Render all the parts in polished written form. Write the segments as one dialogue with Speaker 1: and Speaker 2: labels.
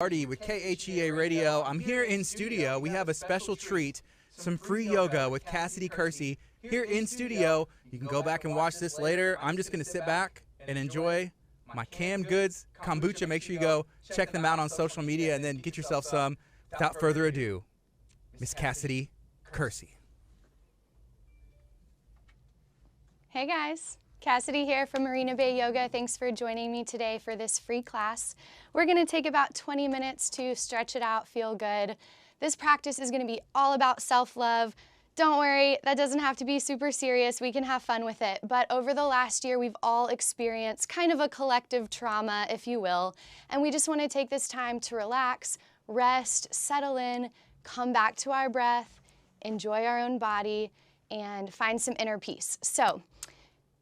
Speaker 1: Party with KHEA Radio. I'm here in studio. We have a special treat, some free yoga with Kasidy here in studio. You can go back and watch this later. I'm just going to sit back and enjoy my canned goods, kombucha. Make sure you go check them out on social media and then get yourself some. Without further ado, Miss Kasidy.
Speaker 2: Hey guys, Kasidy here from Marina Bay Yoga. Thanks for joining me today for this free class. We're going to take about 20 minutes to stretch it out, feel good. This practice is going to be all about self-love. Don't worry, that doesn't have to be super serious. We can have fun with it. But over the last year, we've all experienced kind of a collective trauma, if you will. And we just want to take this time to relax, rest, settle in, come back to our breath, enjoy our own body, and find some inner peace. So,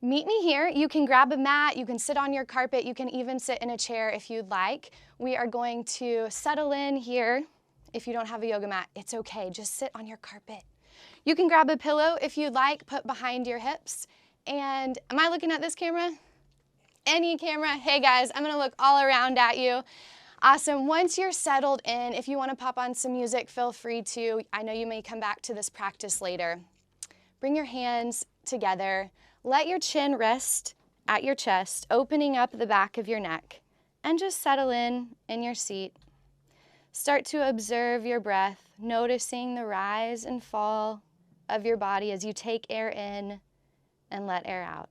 Speaker 2: meet me here. You can grab a mat, you can sit on your carpet, you can even sit in a chair if you'd like. We are going to settle in here. If you don't have a yoga mat, it's okay, just sit on your carpet. You can grab a pillow if you'd like, put behind your hips. And am I looking at this camera? Any camera? Hey guys, I'm gonna look all around at you. Awesome. Once you're settled in, if you want to pop on some music, feel free to. I know you may come back to this practice later. Bring your hands together. Let your chin rest at your chest, opening up the back of your neck, and just settle in your seat. Start to observe your breath, noticing the rise and fall of your body as you take air in and let air out.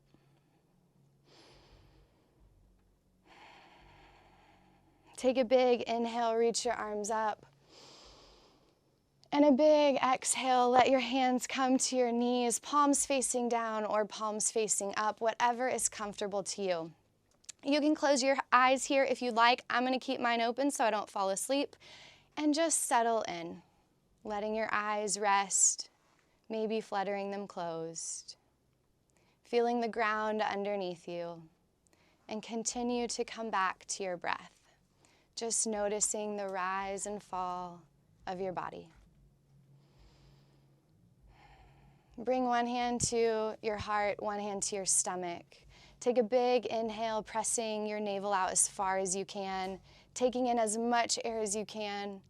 Speaker 2: Take a big inhale, reach your arms up. And a big exhale, let your hands come to your knees, palms facing down or palms facing up, whatever is comfortable to you. You can close your eyes here if you'd like. I'm going to keep mine open so I don't fall asleep. And just settle in, letting your eyes rest, maybe fluttering them closed. Feeling the ground underneath you. And continue to come back to your breath. Just noticing the rise and fall of your body. Bring one hand to your heart, one hand to your stomach. Take a big inhale, pressing your navel out as far as you can, taking in as much air as you can.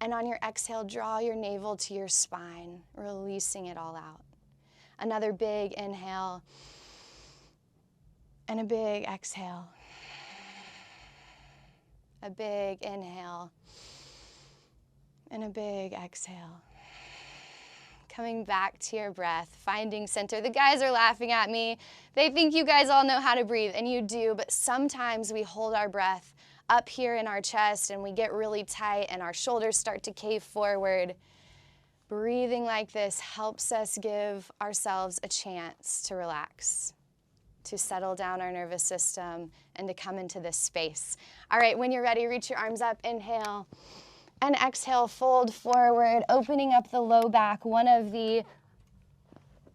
Speaker 2: And on your exhale, draw your navel to your spine, releasing it all out. Another big inhale and a big exhale. A big inhale and a big exhale. Coming back to your breath, finding center. The guys are laughing at me. They think you guys all know how to breathe, and you do, but sometimes we hold our breath up here in our chest and we get really tight and our shoulders start to cave forward. Breathing like this helps us give ourselves a chance to relax, to settle down our nervous system, and to come into this space. All right, when you're ready, reach your arms up, inhale. And exhale, fold forward, opening up the low back, one of the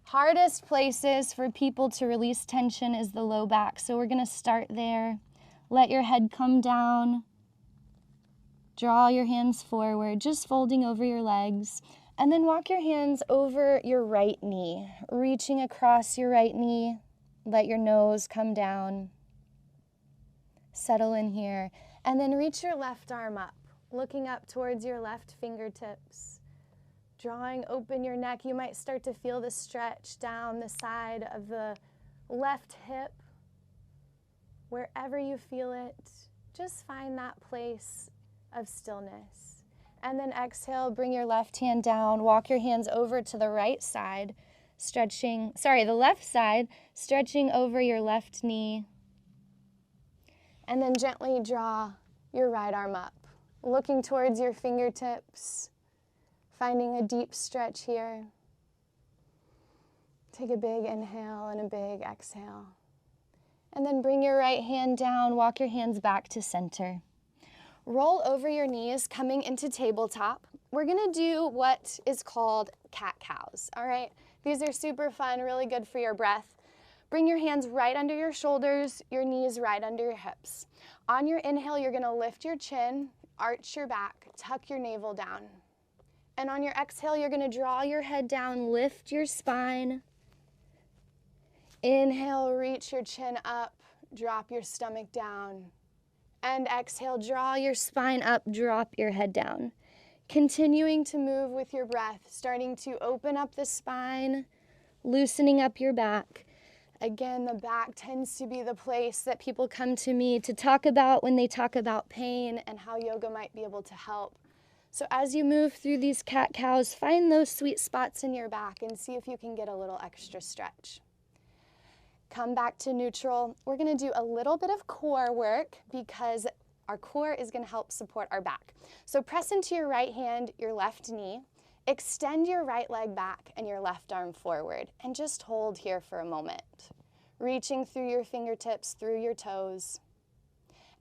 Speaker 2: hardest places for people to release tension is the low back. So we're going to start there. Let your head come down. Draw your hands forward, just folding over your legs. And then walk your hands over your right knee, reaching across your right knee. Let your nose come down. Settle in here. And then reach your left arm up. Looking up towards your left fingertips, drawing open your neck. You might start to feel the stretch down the side of the left hip. Wherever you feel it, just find that place of stillness. And then exhale, bring your left hand down, walk your hands over to the right side, the left side, stretching over your left knee. And then gently draw your right arm up. Looking towards your fingertips, finding a deep stretch here. Take a big inhale and a big exhale. And then bring your right hand down, walk your hands back to center. Roll over your knees, coming into tabletop. We're gonna do what is called cat-cows, all right? These are super fun, really good for your breath. Bring your hands right under your shoulders, your knees right under your hips. On your inhale, you're gonna lift your chin, arch your back, tuck your navel down. And on your exhale, you're going to draw your head down, lift your spine. Inhale, reach your chin up, drop your stomach down. And exhale, draw your spine up, drop your head down. Continuing to move with your breath, starting to open up the spine, loosening up your back. Again, the back tends to be the place that people come to me to talk about when they talk about pain and how yoga might be able to help. So as you move through these cat-cows, find those sweet spots in your back and see if you can get a little extra stretch. Come back to neutral. We're going to do a little bit of core work because our core is going to help support our back. So press into your right hand, your left knee. Extend your right leg back and your left arm forward. And just hold here for a moment. Reaching through your fingertips, through your toes.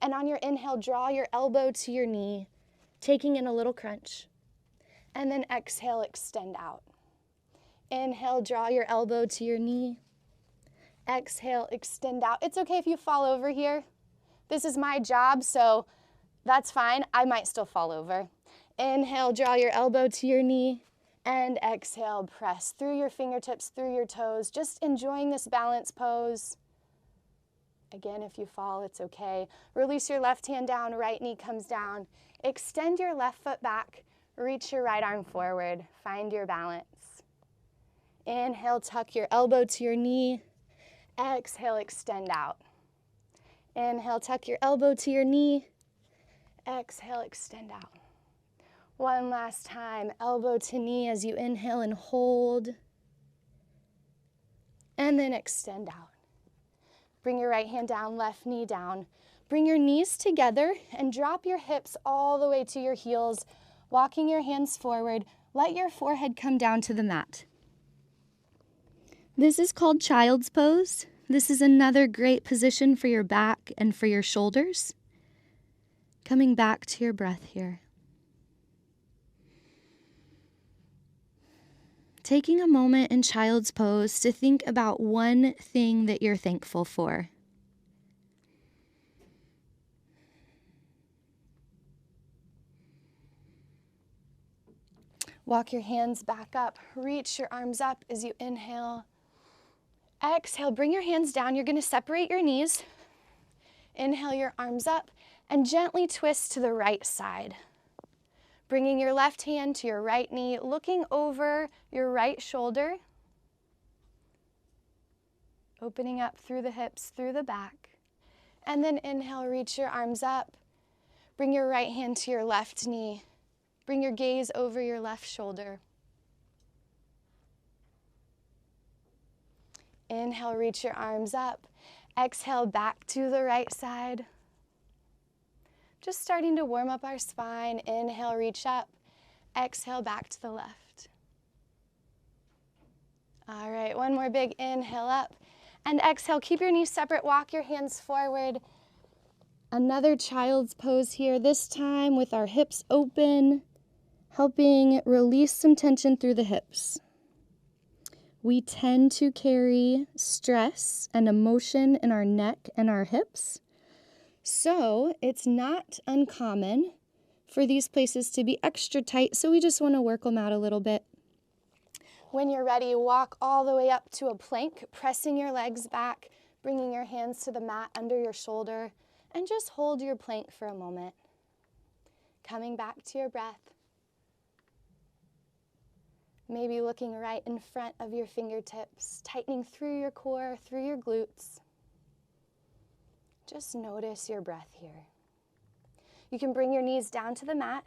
Speaker 2: And on your inhale, draw your elbow to your knee, taking in a little crunch. And then exhale, extend out. Inhale, draw your elbow to your knee. Exhale, extend out. It's okay if you fall over here. This is my job, so that's fine. I might still fall over. Inhale, draw your elbow to your knee, and exhale, press through your fingertips, through your toes, just enjoying this balance pose. Again, if you fall, it's okay. Release your left hand down, right knee comes down. Extend your left foot back, reach your right arm forward, find your balance. Inhale, tuck your elbow to your knee. Exhale, extend out. Inhale, tuck your elbow to your knee. Exhale, extend out. One last time, elbow to knee as you inhale and hold. And then extend out. Bring your right hand down, left knee down. Bring your knees together and drop your hips all the way to your heels, walking your hands forward. Let your forehead come down to the mat. This is called child's pose. This is another great position for your back and for your shoulders. Coming back to your breath here. Taking a moment in child's pose to think about one thing that you're thankful for. Walk your hands back up. Reach your arms up as you inhale. Exhale, bring your hands down. You're going to separate your knees. Inhale your arms up and gently twist to the right side. Bringing your left hand to your right knee, looking over your right shoulder. Opening up through the hips, through the back. And then inhale, reach your arms up. Bring your right hand to your left knee. Bring your gaze over your left shoulder. Inhale, reach your arms up. Exhale, back to the right side. Just starting to warm up our spine. Inhale, reach up. Exhale, back to the left. All right, one more big inhale up. And exhale, keep your knees separate. Walk your hands forward. Another child's pose here, this time with our hips open, helping release some tension through the hips. We tend to carry stress and emotion in our neck and our hips. So it's not uncommon for these places to be extra tight, so we just want to work them out a little bit. When you're ready, walk all the way up to a plank, pressing your legs back, bringing your hands to the mat under your shoulder, and just hold your plank for a moment. Coming back to your breath. Maybe looking right in front of your fingertips, tightening through your core, through your glutes. Just notice your breath here. You can bring your knees down to the mat,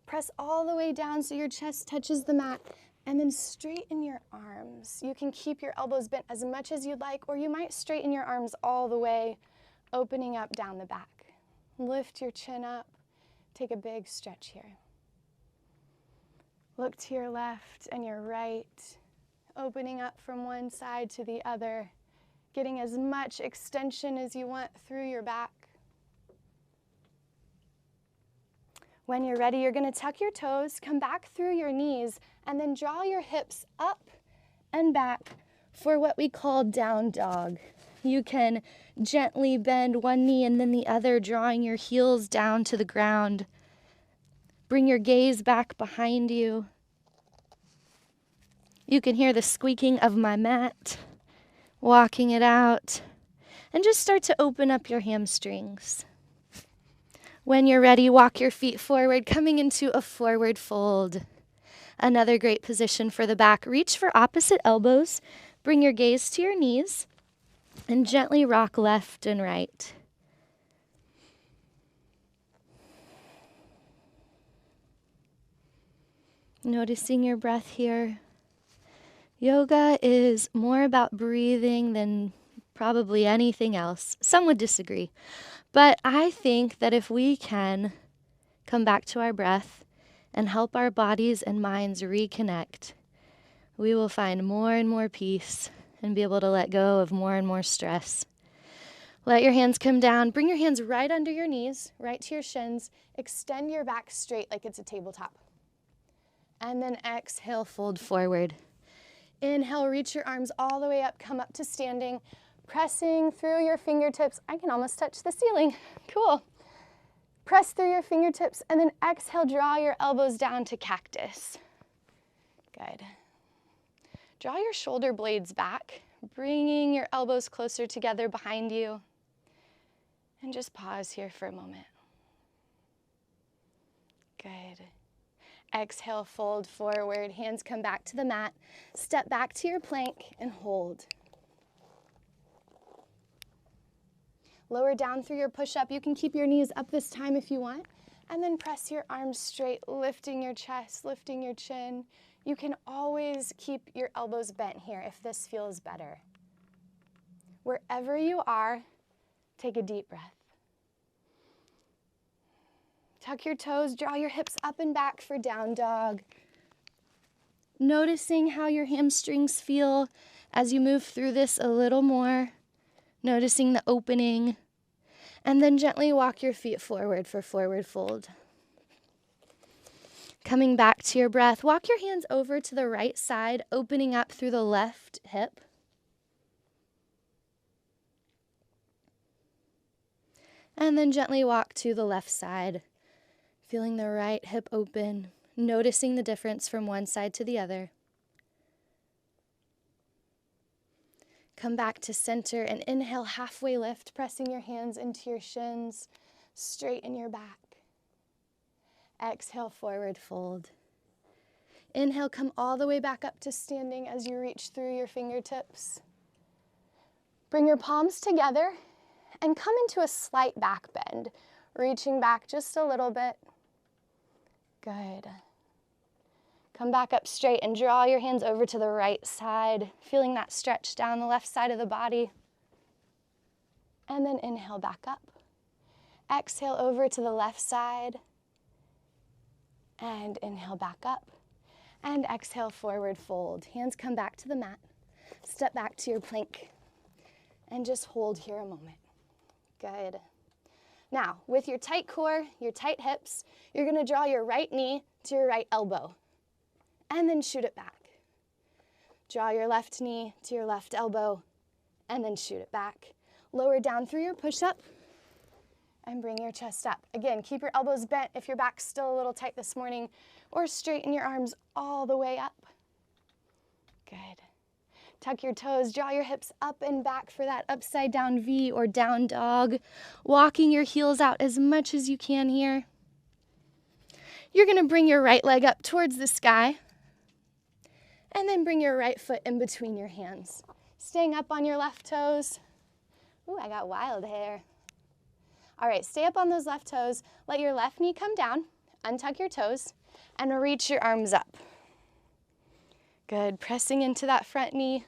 Speaker 2: press all the way down so your chest touches the mat, and then straighten your arms. You can keep your elbows bent as much as you'd like, or you might straighten your arms all the way, opening up down the back. Lift your chin up, take a big stretch here. Look to your left and your right, opening up from one side to the other, getting as much extension as you want through your back. When you're ready, you're going to tuck your toes, come back through your knees, and then draw your hips up and back for what we call down dog. You can gently bend one knee and then the other, drawing your heels down to the ground. Bring your gaze back behind you. You can hear the squeaking of my mat, walking it out. And just start to open up your hamstrings. When you're ready, walk your feet forward, coming into a forward fold. Another great position for the back. Reach for opposite elbows. Bring your gaze to your knees and gently rock left and right. Noticing your breath here. Yoga is more about breathing than probably anything else. Some would disagree. But I think that if we can come back to our breath and help our bodies and minds reconnect, we will find more and more peace and be able to let go of more and more stress. Let your hands come down. Bring your hands right under your knees, right to your shins. Extend your back straight like it's a tabletop. And then exhale, fold forward. Inhale, reach your arms all the way up, come up to standing, pressing through your fingertips. I can almost touch the ceiling. Cool. Press through your fingertips, and then exhale, draw your elbows down to cactus. Good. Draw your shoulder blades back, bringing your elbows closer together behind you. And just pause here for a moment. Good. Exhale, fold forward, hands come back to the mat. Step back to your plank and hold. Lower down through your push-up. You can keep your knees up this time if you want. And then press your arms straight, lifting your chest, lifting your chin. You can always keep your elbows bent here if this feels better. Wherever you are, take a deep breath. Tuck your toes, draw your hips up and back for down dog. Noticing how your hamstrings feel as you move through this a little more. Noticing the opening. And then gently walk your feet forward for forward fold. Coming back to your breath, walk your hands over to the right side, opening up through the left hip. And then gently walk to the left side. Feeling the right hip open, noticing the difference from one side to the other. Come back to center and inhale, halfway lift, pressing your hands into your shins, straighten your back. Exhale, forward fold. Inhale, come all the way back up to standing as you reach through your fingertips. Bring your palms together and come into a slight back bend, reaching back just a little bit. Good. Come back up straight and draw your hands over to the right side, feeling that stretch down the left side of the body. And then inhale back up. Exhale over to the left side. And inhale back up. And exhale, forward fold. Hands come back to the mat. Step back to your plank. And just hold here a moment. Good. Now, with your tight core, your tight hips, you're going to draw your right knee to your right elbow, and then shoot it back. Draw your left knee to your left elbow, and then shoot it back. Lower down through your push-up, and bring your chest up. Again, keep your elbows bent if your back's still a little tight this morning, or straighten your arms all the way up. Good. Tuck your toes, draw your hips up and back for that upside down V or down dog. Walking your heels out as much as you can here. You're going to bring your right leg up towards the sky. And then bring your right foot in between your hands. Staying up on your left toes. Ooh, I got wild hair. All right, stay up on those left toes. Let your left knee come down. Untuck your toes and reach your arms up. Good, pressing into that front knee.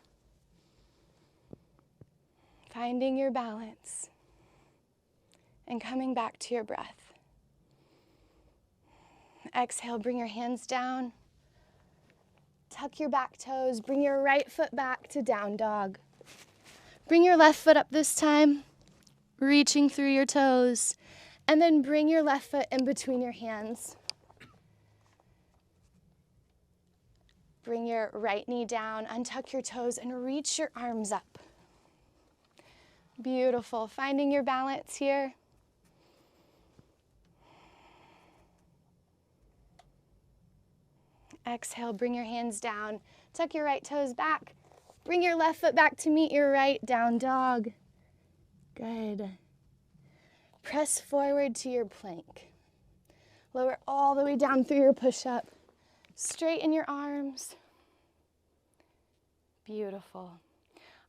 Speaker 2: Finding your balance. And coming back to your breath. Exhale, bring your hands down. Tuck your back toes. Bring your right foot back to down dog. Bring your left foot up this time, reaching through your toes. And then bring your left foot in between your hands. Bring your right knee down, untuck your toes, and reach your arms up. Beautiful. Finding your balance here. Exhale, bring your hands down. Tuck your right toes back. Bring your left foot back to meet your right, down dog. Good. Press forward to your plank. Lower all the way down through your push-up. Straighten your arms. Beautiful.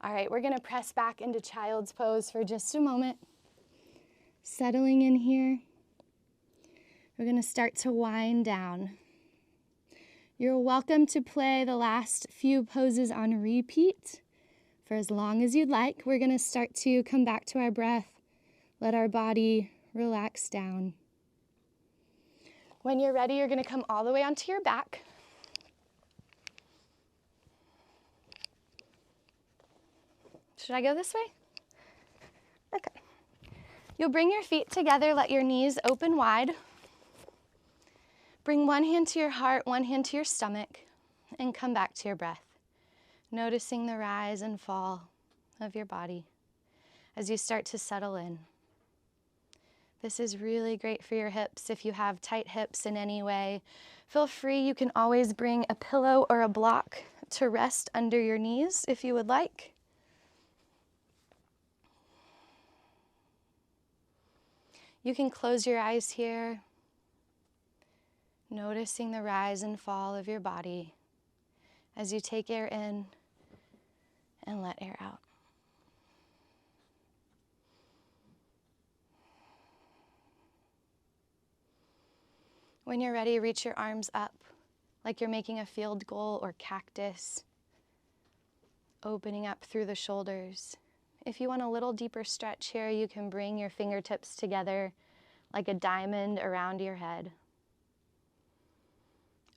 Speaker 2: All right, we're gonna press back into child's pose for just a moment. Settling in here. We're gonna start to wind down. You're welcome to play the last few poses on repeat for as long as you'd like. We're gonna start to come back to our breath. Let our body relax down. When you're ready, you're gonna come all the way onto your back. Should I go this way? Okay. You'll bring your feet together, let your knees open wide. Bring one hand to your heart, one hand to your stomach, and come back to your breath, noticing the rise and fall of your body as you start to settle in. This is really great for your hips. If you have tight hips in any way, feel free. You can always bring a pillow or a block to rest under your knees if you would like. You can close your eyes here, noticing the rise and fall of your body as you take air in and let air out. When you're ready, reach your arms up like you're making a field goal or cactus, opening up through the shoulders. If you want a little deeper stretch here, you can bring your fingertips together like a diamond around your head,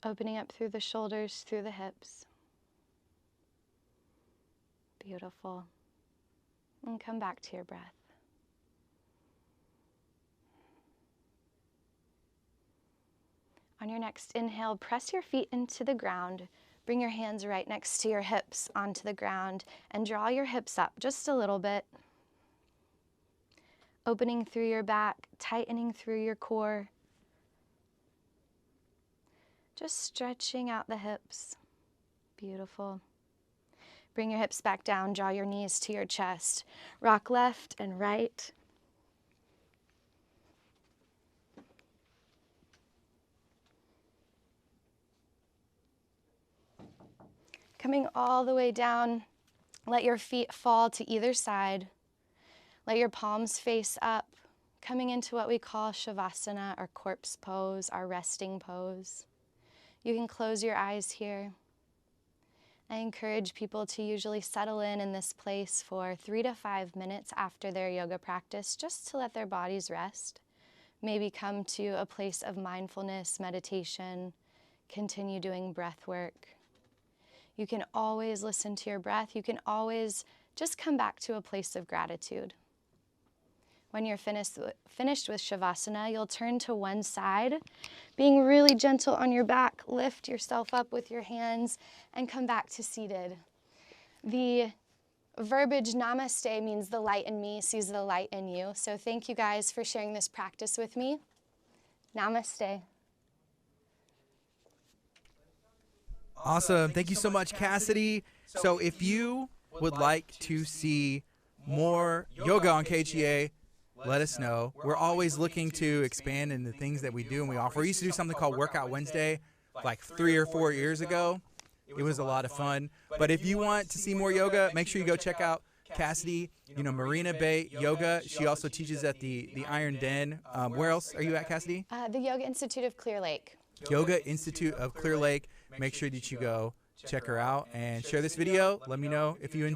Speaker 2: opening up through the shoulders, through the hips. Beautiful. And come back to your breath. On your next inhale, press your feet into the ground. Bring your hands right next to your hips onto the ground and draw your hips up just a little bit. Opening through your back, tightening through your core. Just stretching out the hips. Beautiful. Bring your hips back down, draw your knees to your chest. Rock left and right. Coming all the way down, let your feet fall to either side. Let your palms face up, coming into what we call Savasana, our corpse pose, our resting pose. You can close your eyes here. I encourage people to usually settle in this place for 3 to 5 minutes after their yoga practice, just to let their bodies rest. Maybe come to a place of mindfulness, meditation, continue doing breath work. You can always listen to your breath. You can always just come back to a place of gratitude. When you're finished with Savasana, you'll turn to one side, being really gentle on your back. Lift yourself up with your hands and come back to seated. The verbiage namaste means the light in me sees the light in you. So thank you guys for sharing this practice with me. Namaste.
Speaker 1: Awesome. Thank you so much, Kasidy. So if you would like to see more yoga on KHEA, let us know. We're always looking to expand in the things that we do and we offer. We used to do something called Workout Wednesday like 3 or 4 years ago. It was a lot of fun. But if you want to see more yoga, make sure you go check out Kasidy, Marina Bay Yoga. She also teaches at the Iron Den. Where else are you at, Kasidy?
Speaker 2: The Yoga Institute of Clear Lake.
Speaker 1: Yoga Institute of Clear Lake. Make sure that you go check her out and share this video. Let me know if you enjoy.